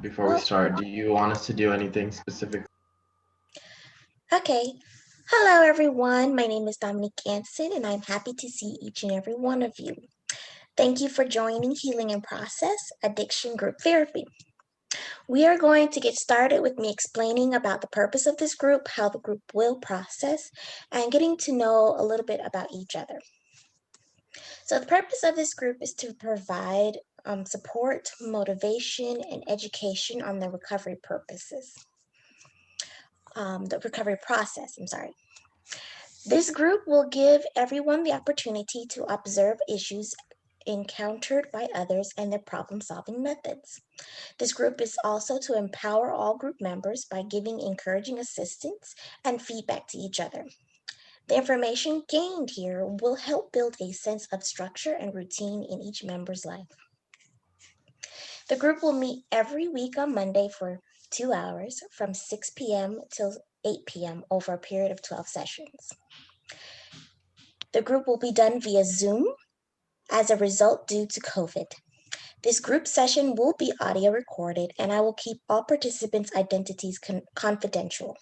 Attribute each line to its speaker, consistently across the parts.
Speaker 1: Before we
Speaker 2: Well,
Speaker 1: start, do you want us to do anything specific?
Speaker 2: okay. Hello, everyone. My name is Dominique Anson, and I'm happy to see each and every one of you. Thank you for joining Healing in Process Addiction Group Therapy. We are going to get started with me explaining about the purpose of this group, how the group will process, and getting to know a little bit about each other. So, the purpose of this group is to provide support, motivation, and education on the recovery process. I'm sorry. This group will give everyone the opportunity to observe issues encountered by others and their problem solving methods. This group is also to empower all group members by giving encouraging assistance and feedback to each other. The information gained here will help build a sense of structure and routine in each member's life. The group will meet every week on Monday for 2 hours from 6 p.m. till 8 p.m. over a period of 12 sessions. The group will be done via Zoom as a result due to COVID. This group session will be audio recorded, and I will keep all participants' identities confidential.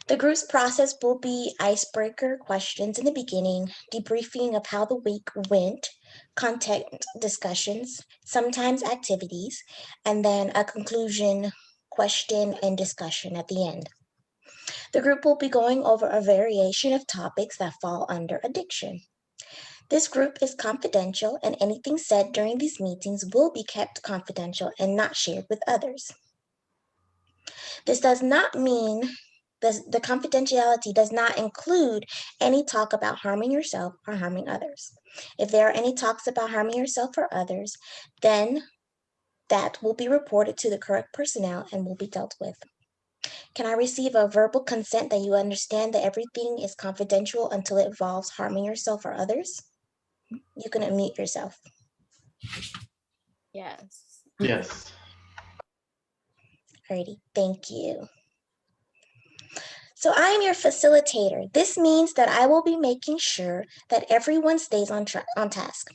Speaker 2: The group's process will be icebreaker questions in the beginning, debriefing of how the week went, content discussions, sometimes activities, and then a conclusion question and discussion at the end. The group will be going over a variation of topics that fall under addiction. This group is confidential, and anything said during these meetings will be kept confidential and not shared with others. This does not mean the confidentiality does not include any talk about harming yourself or harming others. If there are any talks about harming yourself or others, then that will be reported to the correct personnel and will be dealt with. Can I receive a verbal consent that you understand that everything is confidential until it involves harming yourself or others? You can unmute yourself.
Speaker 3: Yes.
Speaker 1: Yes.
Speaker 2: Alrighty, thank you. So I am your facilitator. This means that I will be making sure that everyone stays on task.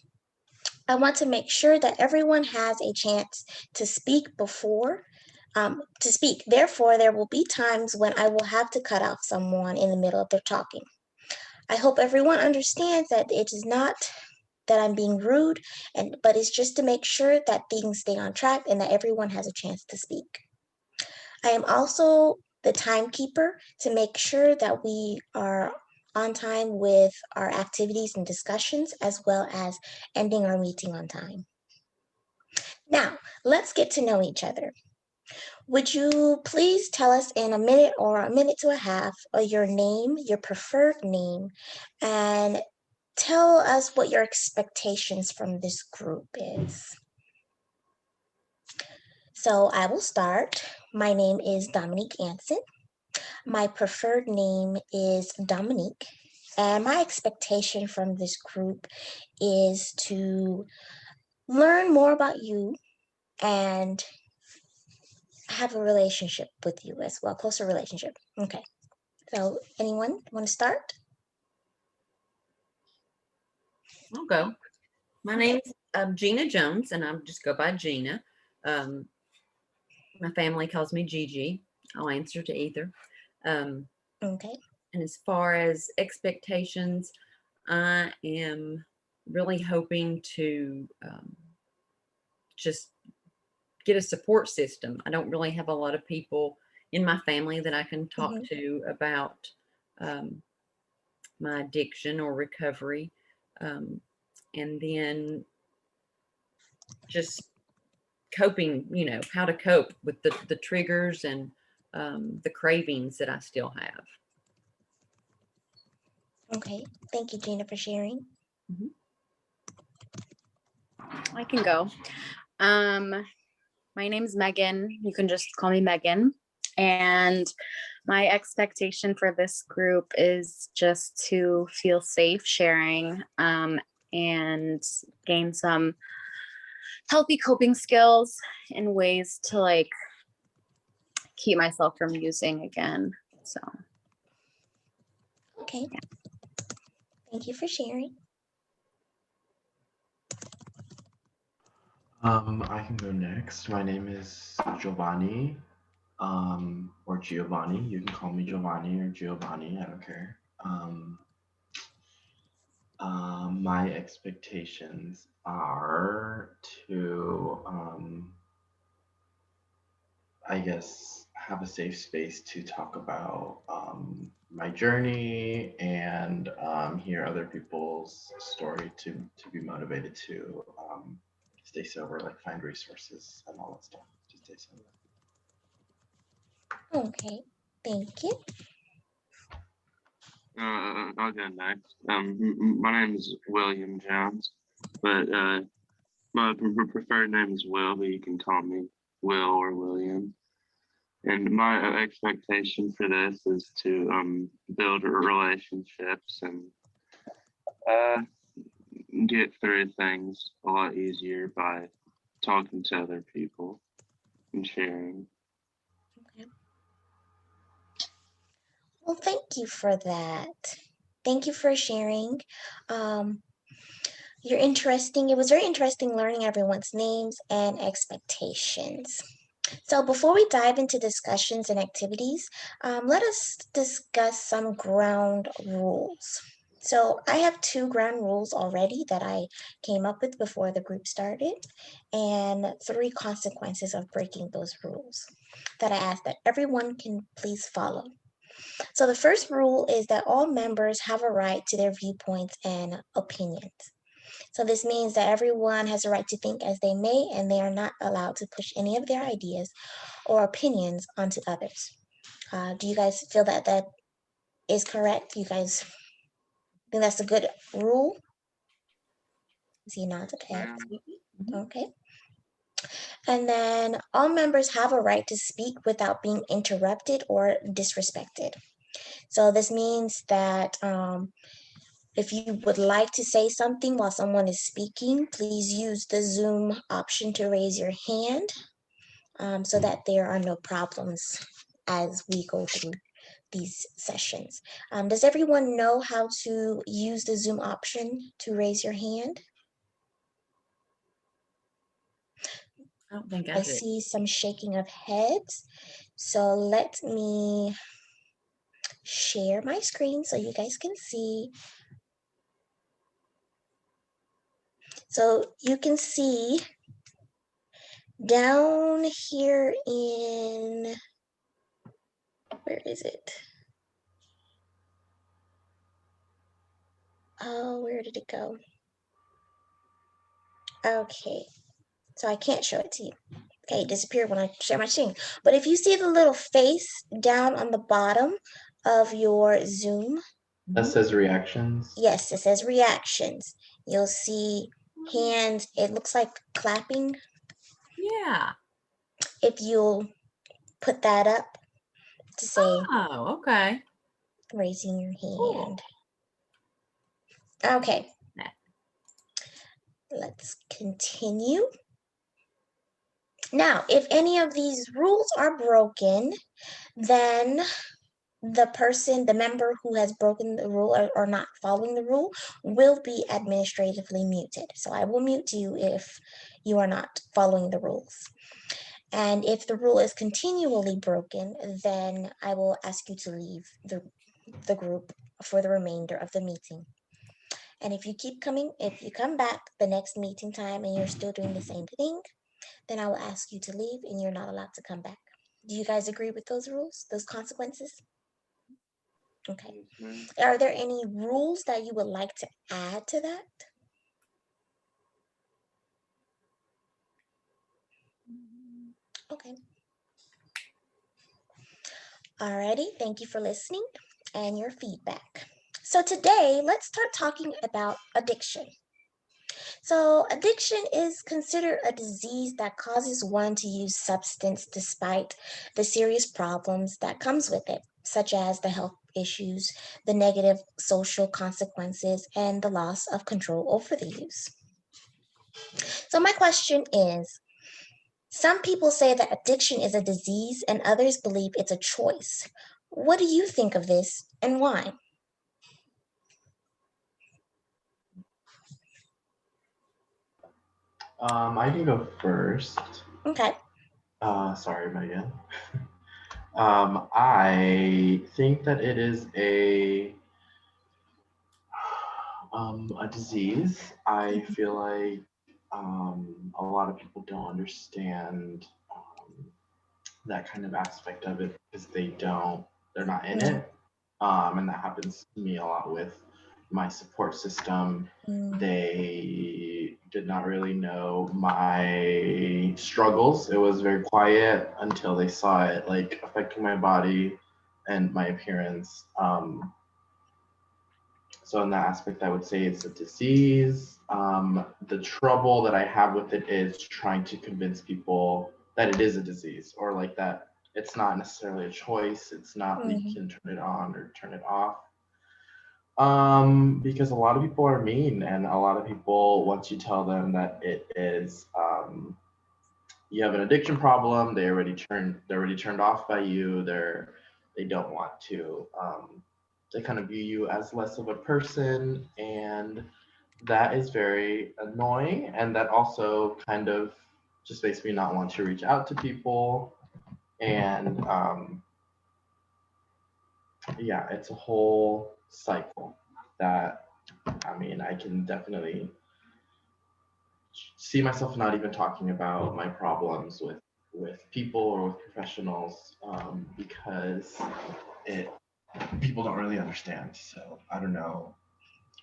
Speaker 2: I want to make sure that everyone has a chance to speak Therefore, there will be times when I will have to cut off someone in the middle of their talking. I hope everyone understands that it is not that I'm being rude, but it's just to make sure that things stay on track and that everyone has a chance to speak. I am also the timekeeper to make sure that we are on time with our activities and discussions, as well as ending our meeting on time. Now, let's get to know each other. Would you please tell us in a minute or a minute to a half your name, your preferred name, and tell us what your expectations from this group is. So I will start. My name is Dominique Anson. My preferred name is Dominique. And my expectation from this group is to learn more about you and have a relationship with you as well, closer relationship. Okay. So anyone want to start?
Speaker 3: I'll go. My name's Gina Jones, and I'm just go by Gina. Um, my family calls me Gigi. I'll answer to either.
Speaker 2: Okay.
Speaker 3: And as far as expectations, I am really hoping to just get a support system. I don't really have a lot of people in my family that I can talk to about my addiction or recovery. And then just coping, how to cope with the triggers and the cravings that I still have.
Speaker 2: Okay. Thank you, Gina, for sharing.
Speaker 3: Mhm.
Speaker 4: I can go. My name's Megan. You can just call me Megan. And my expectation for this group is just to feel safe sharing and gain some healthy coping skills and ways to keep myself from using again. So.
Speaker 2: Okay. Thank you for sharing.
Speaker 1: I can go next. My name is Giovanni, or Giovanni. You can call me Giovanni or Giovanni. I don't care. My expectations are to, I guess, have a safe space to talk about my journey and hear other people's story to be motivated to stay sober, like find resources and all that stuff to stay sober.
Speaker 2: Okay, thank you.
Speaker 5: I'll go next. My name is William Jones, but my preferred name is Will, but you can call me Will or William. And my expectation for this is to build relationships and get through things a lot easier by talking to other people and sharing.
Speaker 2: Okay. Well, thank you for that. Thank you for sharing. You're interesting. It was very interesting learning everyone's names and expectations. So before we dive into discussions and activities, let us discuss some ground rules. So I have 2 ground rules already that I came up with before the group started, and 3 consequences of breaking those rules that I ask that everyone can please follow. So the first rule is that all members have a right to their viewpoints and opinions. So this means that everyone has a right to think as they may, and they are not allowed to push any of their ideas or opinions onto others. Do you guys feel that that is correct? You guys think that's a good rule? See, nods. Okay. Okay. And then all members have a right to speak without being interrupted or disrespected. So this means that if you would like to say something while someone is speaking, please use the Zoom option to raise your hand so that there are no problems as we go through these sessions. Does everyone know how to use the Zoom option to raise your hand?
Speaker 3: I don't think I
Speaker 2: I
Speaker 3: did.
Speaker 2: see some shaking of heads. So let me share my screen so you guys can see. So you can see down here in, where is it? Oh, where did it go? Okay, so I can't show it to you. Okay, it disappeared when I share my screen. But if you see the little face down on the bottom of your Zoom,
Speaker 1: That says reactions.
Speaker 2: yes, it says reactions. You'll see hands, it looks like clapping.
Speaker 3: Yeah.
Speaker 2: If you'll put that up to say
Speaker 3: Oh, okay.
Speaker 2: raising your
Speaker 3: Cool.
Speaker 2: hand. Okay,
Speaker 3: Yeah.
Speaker 2: let's continue. Now, if any of these rules are broken, then the member who has broken the rule or not following the rule will be administratively muted. So I will mute you if you are not following the rules. And if the rule is continually broken, then I will ask you to leave the group for the remainder of the meeting. And if you come back the next meeting time and you're still doing the same thing, then I will ask you to leave and you're not allowed to come back. Do you guys agree with those rules, those consequences? Okay. Are there any rules that you would like to add to that? Okay. Alrighty, thank you for listening and your feedback. So today, let's start talking about addiction. So addiction is considered a disease that causes one to use substance despite the serious problems that comes with it, such as the health issues, the negative social consequences, and the loss of control over the use. So my question is, some people say that addiction is a disease and others believe it's a choice. What do you think of this and why?
Speaker 1: I can go first.
Speaker 2: Okay.
Speaker 1: Sorry, Megan. I think that it is a disease. I feel like a lot of people don't understand that kind of aspect of it because they're not in
Speaker 2: Mm,
Speaker 1: it. And that happens to me a lot with my support system.
Speaker 2: mm,
Speaker 1: They did not really know my struggles. It was very quiet until they saw it like affecting my body and my appearance. So in that aspect, I would say it's a disease. The trouble that I have with it is trying to convince people that it is a disease or like that it's not necessarily a choice. It's not that you
Speaker 2: mm,
Speaker 1: can turn it on or turn it off. Because a lot of people are mean, and a lot of people, once you tell them that it is, you have an addiction problem, they're already turned off by you. They don't want to. They kind of view you as less of a person, and that is very annoying. And that also kind of just makes me not want to reach out to people. And yeah, it's a whole cycle that I mean, I can definitely see myself not even talking about my problems with people or with professionals because it people don't really understand. So I don't know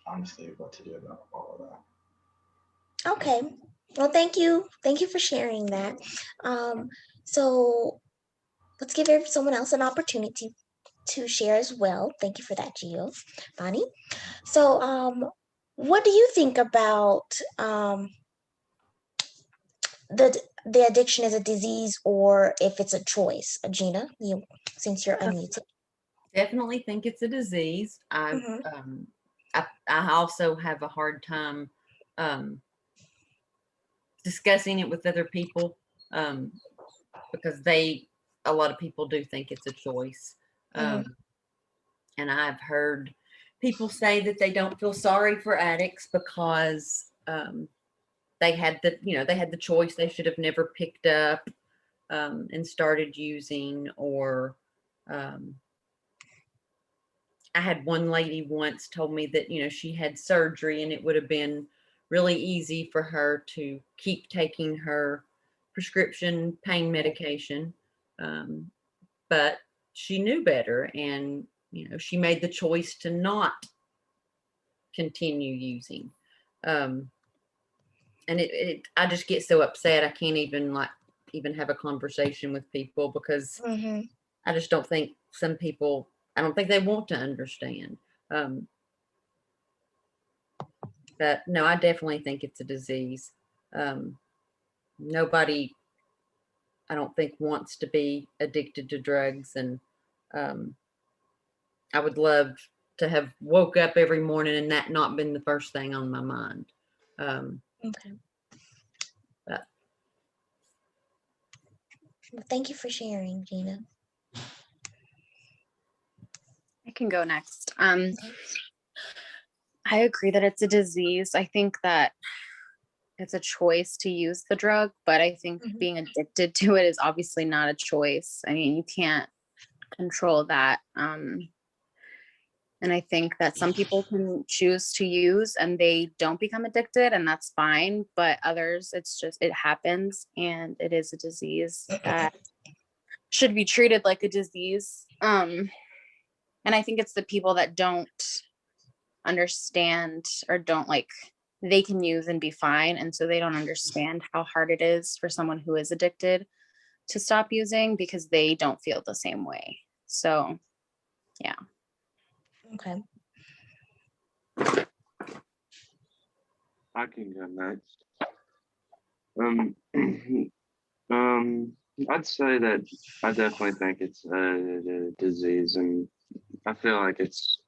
Speaker 1: honestly what to do about all of that.
Speaker 2: okay. Well, thank you. Thank you for sharing that. Um, so let's give someone else an opportunity to share as well. Thank you for that, Gio. Bonnie. So, what do you think about the addiction is a disease or if it's a choice? Gina, you since you're unmuted.
Speaker 3: Definitely think it's a disease.
Speaker 2: Mm-hmm.
Speaker 3: I also have a hard time um, discussing it with other people um, because a lot of people do think it's a choice.
Speaker 2: Mm-hmm.
Speaker 3: Um, and I've heard people say that they don't feel sorry for addicts because they had the choice. They should have never picked up and started using, or um, I had one lady once told me that, she had surgery and it would have been really easy for her to keep taking her prescription pain medication. Um, but she knew better, and, she made the choice to not continue using. Um, and I just get so upset. I can't even have a conversation with people because
Speaker 2: Mm-hmm.
Speaker 3: I just don't think some people, I don't think they want to understand. Um, but no, I definitely think it's a disease. Um, Nobody, I don't think, wants to be addicted to drugs. And um, I would love to have woke up every morning and that not been the first thing on my mind. Um,
Speaker 2: Okay.
Speaker 3: but
Speaker 2: Well, thank you for sharing, Gina.
Speaker 4: I can go next.
Speaker 2: Okay.
Speaker 4: I agree that it's a disease. I think that it's a choice to use the drug, but I think
Speaker 2: Mm-hmm.
Speaker 4: being addicted to it is obviously not a choice. I mean, you can't control that. And I think that some people can choose to use and they don't become addicted, and that's fine. But others, it happens, and it is a disease that should be treated like a disease. And I think it's the people that don't understand or don't like, they can use and be fine. And so they don't understand how hard it is for someone who is addicted to stop using because they don't feel the same way. So, yeah.
Speaker 2: Okay.
Speaker 5: I can go next. Um, I'd say that I definitely think it's a disease, and I feel like it's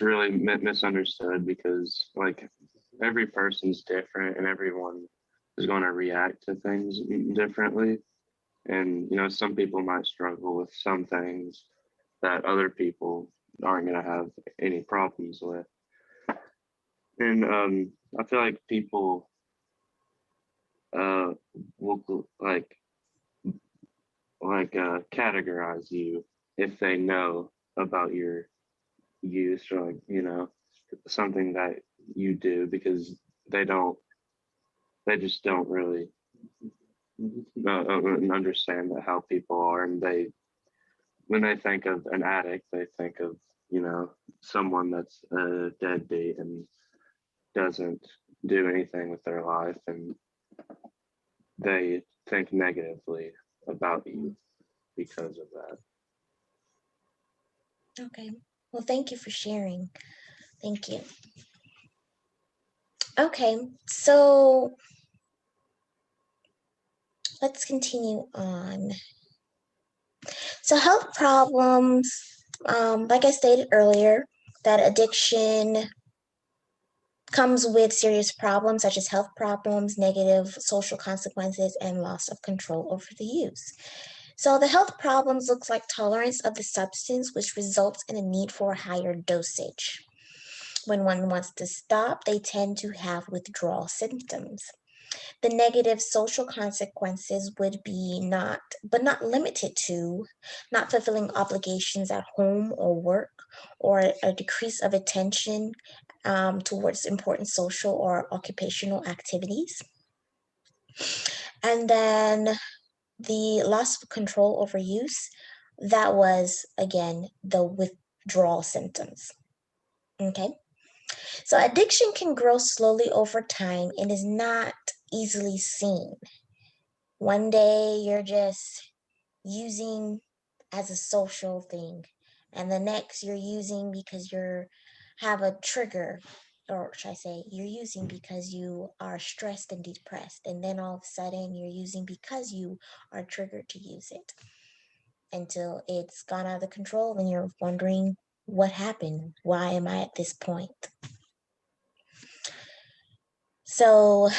Speaker 5: really misunderstood because like every person's different and everyone is going to react to things differently. And some people might struggle with some things that other people aren't going to have any problems with. And I feel like people will categorize you if they know about your use, or something that you do, because they don't they just don't really understand how people are, and they when they think of an addict, they think of someone that's a deadbeat and doesn't do anything with their life, and they think negatively about you because of that.
Speaker 2: Okay. Well, thank you for sharing. Thank you. Okay, so let's continue on. So health problems, like I stated earlier, that addiction comes with serious problems such as health problems, negative social consequences, and loss of control over the use. So the health problems looks like tolerance of the substance, which results in a need for a higher dosage. When one wants to stop, they tend to have withdrawal symptoms. The negative social consequences would be not, but not limited to, not fulfilling obligations at home or work, or a decrease of attention towards important social or occupational activities. And then the loss of control over use, that was again the withdrawal symptoms. Okay. So addiction can grow slowly over time and is not easily seen. One day you're just using as a social thing, and the next you're using because you're have a trigger, or should I say you're using because you are stressed and depressed, and then all of a sudden you're using because you are triggered to use it, until it's gone out of control and you're wondering what happened, why am I at this point. So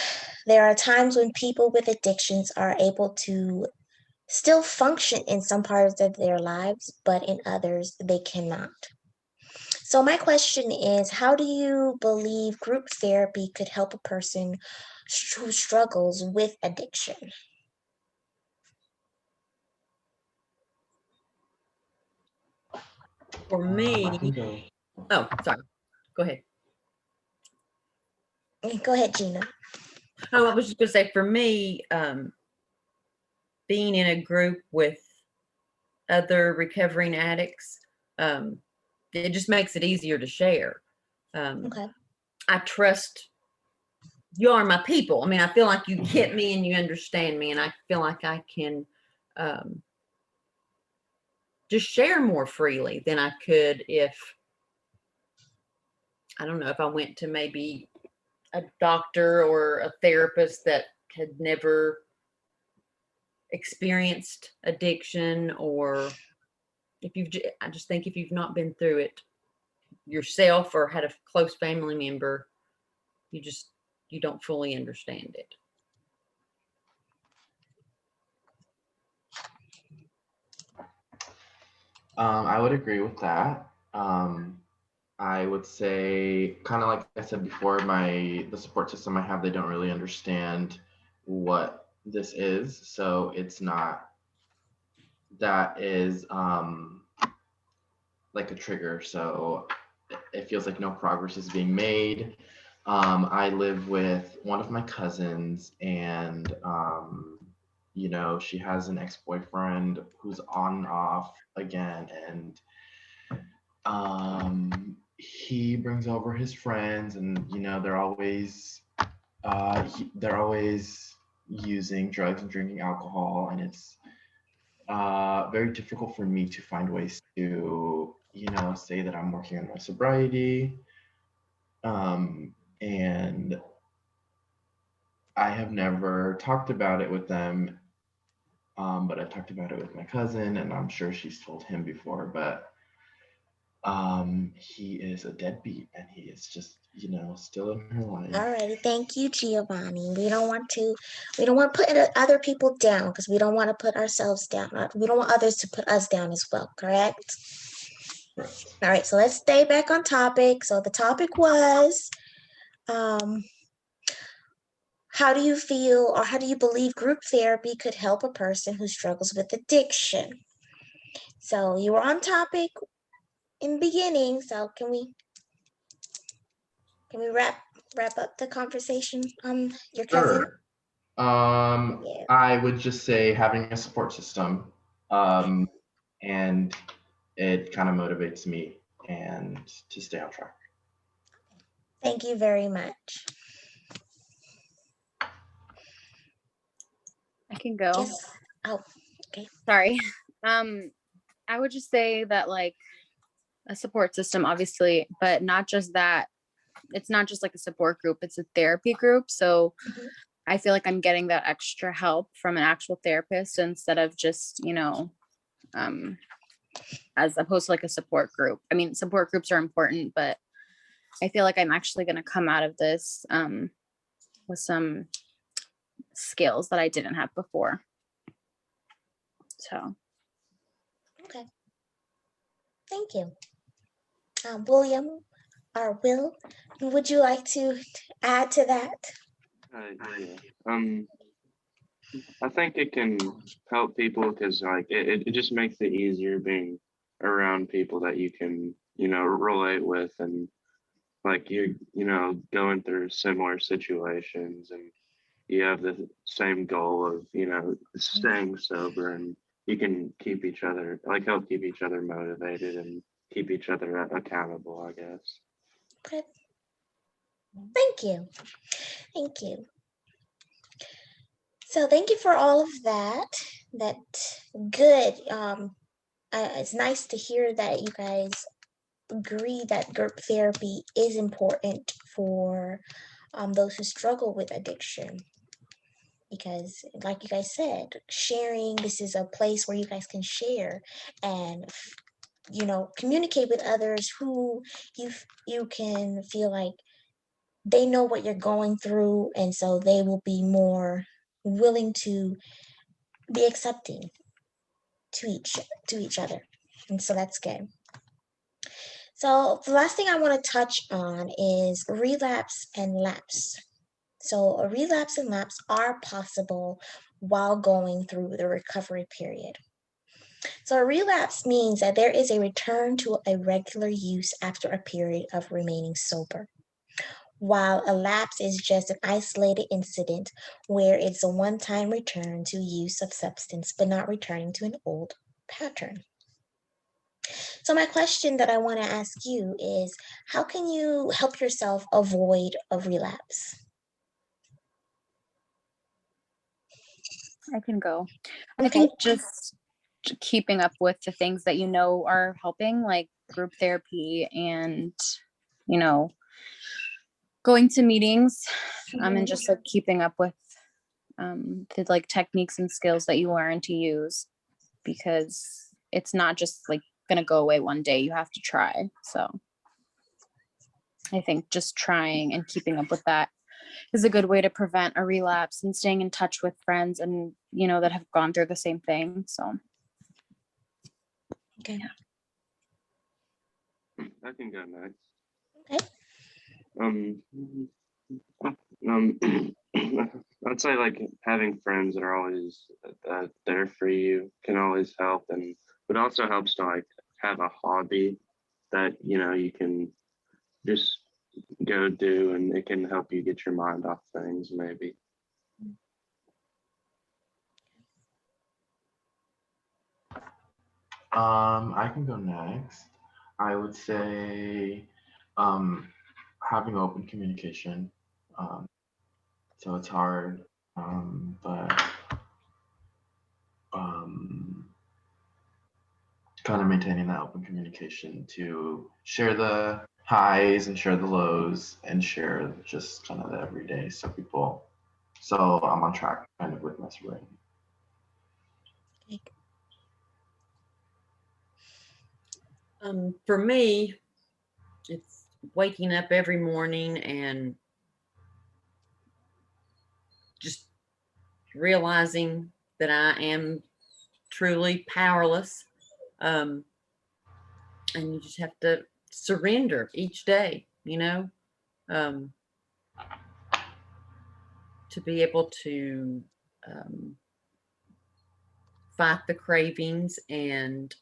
Speaker 2: there are times when people with addictions are able to still function in some parts of their lives, but in others they cannot. So my question is, how do you believe group therapy could help a person who struggles with addiction?
Speaker 3: For
Speaker 1: I
Speaker 3: me,
Speaker 1: can go.
Speaker 3: oh, sorry. Go ahead.
Speaker 2: Go ahead, Gina.
Speaker 3: Oh, I was just gonna say, for me, being in a group with other recovering addicts, it just makes it easier to share.
Speaker 2: Okay.
Speaker 3: I trust you are my people. I mean, I feel like you get me and you understand me, and I feel like I can just share more freely than I could if, I don't know, if I went to maybe a doctor or a therapist that had never experienced addiction, or if you've, I just think if you've not been through it yourself or had a close family member, you don't fully understand it.
Speaker 1: I would agree with that. I would say, kind of like I said before, the support system I have, they don't really understand what this is, so it's not, that is like a trigger. So it feels like no progress is being made. I live with one of my cousins, and she has an ex-boyfriend who's on and off again, and he brings over his friends, and they're always using drugs and drinking alcohol, and it's very difficult for me to find ways to say that I'm working on my sobriety. And I have never talked about it with them, but I've talked about it with my cousin, and I'm sure she's told him before, but he is a deadbeat, and he is just still in her life.
Speaker 2: Alrighty, thank you, Giovanni. We don't want to put other people down, because we don't want to put ourselves down. We don't want others to put us down as well, correct?
Speaker 1: Right.
Speaker 2: All right, so let's stay back on topic. So the topic was, how do you feel, or how do you believe group therapy could help a person who struggles with addiction? So you were on topic in the beginning, so can we wrap up the conversation on your cousin?
Speaker 1: Sure.
Speaker 2: Yeah.
Speaker 1: I would just say having a support system, and it kind of motivates me and to stay on track.
Speaker 2: Thank you very much.
Speaker 4: I can go.
Speaker 2: Yes. Oh,
Speaker 4: Sorry. I would just say that like a support system, obviously, but not just that. It's not just like a support group, it's a therapy group. So
Speaker 2: Mhm.
Speaker 4: I feel like I'm getting that extra help from an actual therapist instead of just, as opposed to like a support group. I mean, support groups are important, but I feel like I'm actually going to come out of this with some skills that I didn't have before. So,
Speaker 2: okay. Thank you. William or Will, would you like to add to that?
Speaker 5: Yeah. I think it can help people because like it just makes it easier being around people that you can, relate with, and like going through similar situations, and you have the same goal of, staying sober, and you can keep each other, like help keep each other motivated and keep each other accountable, I guess.
Speaker 2: Okay. Thank you. Thank you. So thank you for all of that. That good. It's nice to hear that you guys agree that group therapy is important for those who struggle with addiction. Because, like you guys said, sharing, this is a place where you guys can share and communicate with others who you can feel like they know what you're going through, and so they will be more willing to be accepting to each other, and so that's good. So the last thing I want to touch on is relapse and lapse. So a relapse and lapse are possible while going through the recovery period. So a relapse means that there is a return to a regular use after a period of remaining sober, while a lapse is just an isolated incident where it's a one-time return to use of substance but not returning to an old pattern. So my question that I want to ask you is, how can you help yourself avoid a relapse?
Speaker 4: I can go. I
Speaker 2: Okay.
Speaker 4: think just keeping up with the things that are helping, like group therapy and, going to meetings, and just like keeping up with the like techniques and skills that you learn to use, because it's not just like gonna go away one day. You have to try. So I think just trying and keeping up with that is a good way to prevent a relapse, and staying in touch with friends and that have gone through the same thing. So
Speaker 2: Okay.
Speaker 5: I can go next.
Speaker 2: Okay.
Speaker 5: Um, um, I'd say like having friends that are always there for you can always help, and it also helps to like have a hobby that you can just go do, and it can help you get your mind off things maybe.
Speaker 1: I can go next. I would say having open communication. Um, so it's hard, but um, kind of maintaining that open communication to share the highs and share the lows and share just kind of the everyday, so I'm on track kind of with my sobriety.
Speaker 3: For me, it's waking up every morning and just realizing that I am truly powerless. And you just have to surrender each day, Um, to be able to fight the cravings and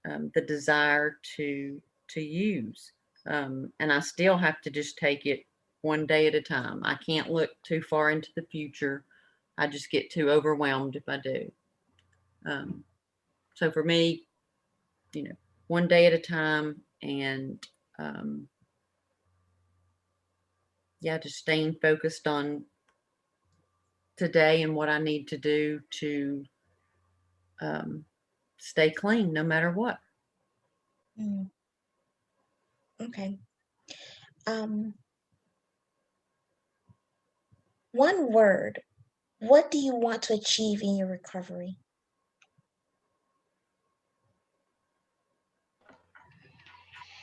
Speaker 3: the desire to use. And I still have to just take it one day at a time. I can't look too far into the future. I just get too overwhelmed if I do. So for me, one day at a time, and yeah, just staying focused on today and what I need to do to stay clean no matter what.
Speaker 2: Okay. One word. What do you want to achieve in your recovery?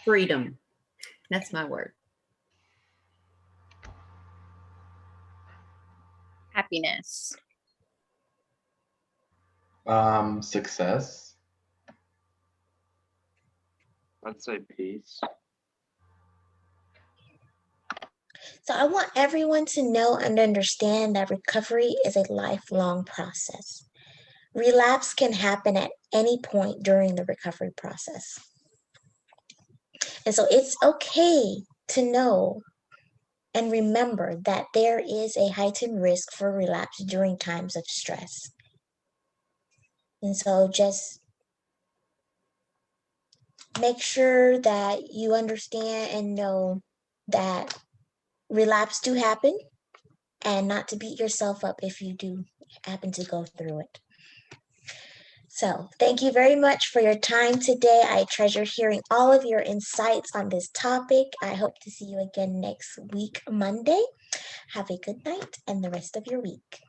Speaker 3: Freedom. That's my word.
Speaker 4: Happiness.
Speaker 1: Success.
Speaker 5: I'd say peace.
Speaker 2: So I want everyone to know and understand that recovery is a lifelong process. Relapse can happen at any point during the recovery process. And so it's okay to know and remember that there is a heightened risk for relapse during times of stress. And so just make sure that you understand and know that relapse do happen, and not to beat yourself up if you do happen to go through it. So thank you very much for your time today. I treasure hearing all of your insights on this topic. I hope to see you again next week, Monday. Have a good night and the rest of your week.